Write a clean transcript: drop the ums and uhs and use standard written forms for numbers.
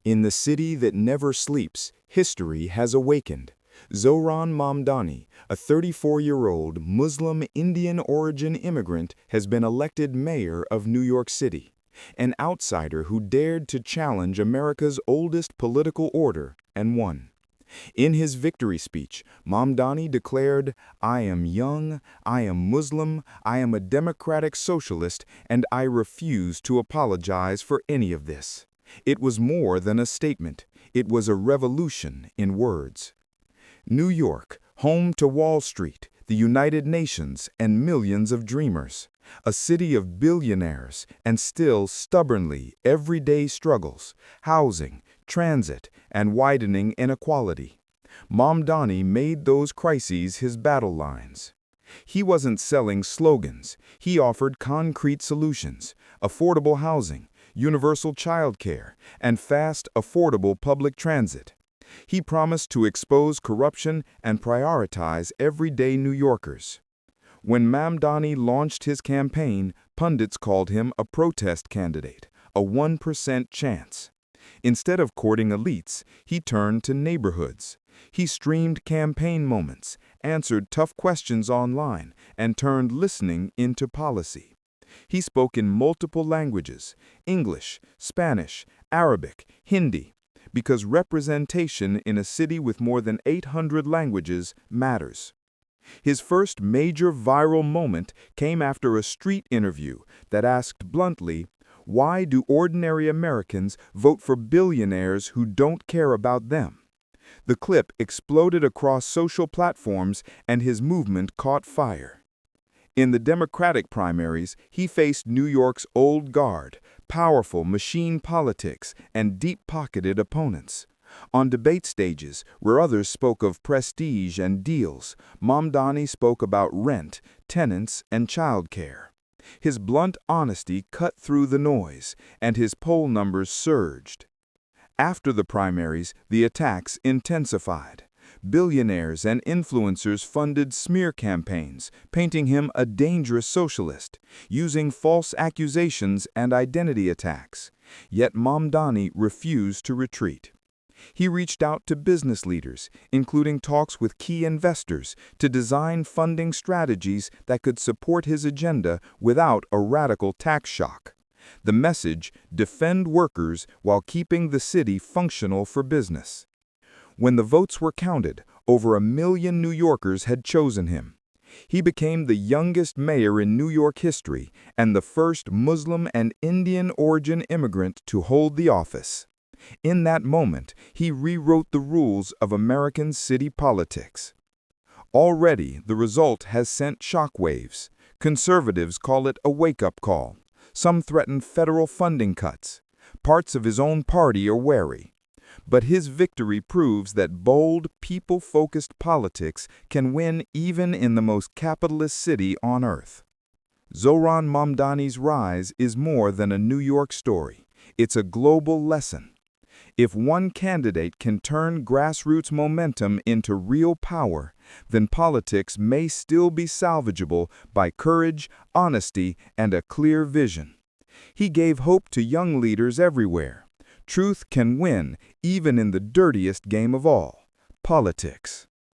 In the city that never sleeps, history has awakened. Zohran Mamdani, a 34-year-old Muslim Indian-origin immigrant, has been elected mayor of New York City, an outsider who dared to challenge America's oldest political order and won. In his victory speech, Mamdani declared, "I am young, I am Muslim, I am a democratic socialist, and I refuse to apologize for any of this." It was more than a statement. It was a revolution in words. New York, home to Wall Street, the United Nations, and millions of dreamers. A city of billionaires and still stubbornly everyday struggles, housing, transit, and widening inequality. Mamdani made those crises his battle lines. He wasn't selling slogans. He offered concrete solutions: affordable housing, universal childcare, and fast, affordable public transit. He promised to expose corruption and prioritize everyday New Yorkers. When Mamdani launched his campaign, pundits called him a protest candidate, a 1% chance. Instead of courting elites, he turned to neighborhoods. He streamed campaign moments, answered tough questions online, and turned listening into policy. He spoke in multiple languages: English, Spanish, Arabic, Hindi, because representation in a city with more than 800 languages matters. His first major viral moment came after a street interview that asked bluntly, "Why do ordinary Americans vote for billionaires who don't care about them?" The clip exploded across social platforms, and his movement caught fire. In the Democratic primaries, he faced New York's old guard, powerful machine politics, and deep-pocketed opponents. On debate stages, where others spoke of prestige and deals, Mamdani spoke about rent, tenants, and childcare. His blunt honesty cut through the noise, and his poll numbers surged. After the primaries, the attacks intensified. Billionaires and influencers funded smear campaigns, painting him a dangerous socialist, using false accusations and identity attacks. Yet Mamdani refused to retreat. He reached out to business leaders, including talks with key investors, to design funding strategies that could support his agenda without a radical tax shock. The message: defend workers while keeping the city functional for business. When the votes were counted, over 1 million New Yorkers had chosen him. He became the youngest mayor in New York history and the first Muslim and Indian-origin immigrant to hold the office. In that moment, he rewrote the rules of American city politics. Already, the result has sent shockwaves. Conservatives call it a wake-up call. Some threaten federal funding cuts. Parts of his own party are wary. But his victory proves that bold, people-focused politics can win even in the most capitalist city on earth. Zohran Mamdani's rise is more than a New York story. It's a global lesson. If one candidate can turn grassroots momentum into real power, then politics may still be salvageable by courage, honesty, and a clear vision. He gave hope to young leaders everywhere. Truth can win even in the dirtiest game of all, politics.